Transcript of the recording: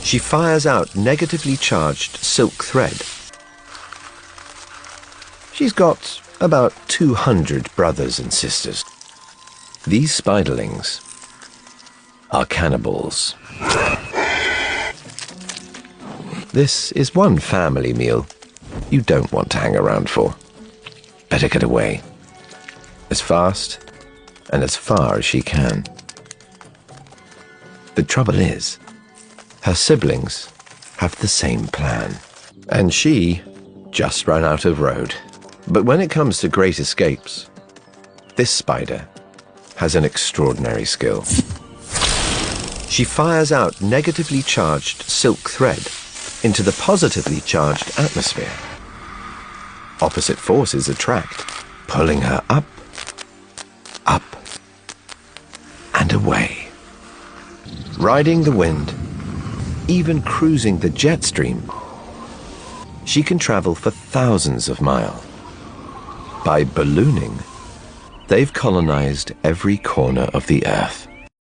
She fires out negatively charged silk thread. She's got about 200 brothers and sisters. These spiderlings are cannibals. This is one family meal you don't want to hang around for. Better get away, as fast and as far as she can. The trouble is, her siblings have the same plan, and she just ran out of road. But when it comes to great escapes, this spider has an extraordinary skill. She fires out negatively charged silk thread into the positively charged atmosphere. Opposite forces attract, pulling her up, up, and away. Riding the wind, even cruising the jet stream, she can travel for thousands of miles. By ballooning, they've colonized every corner of the Earth.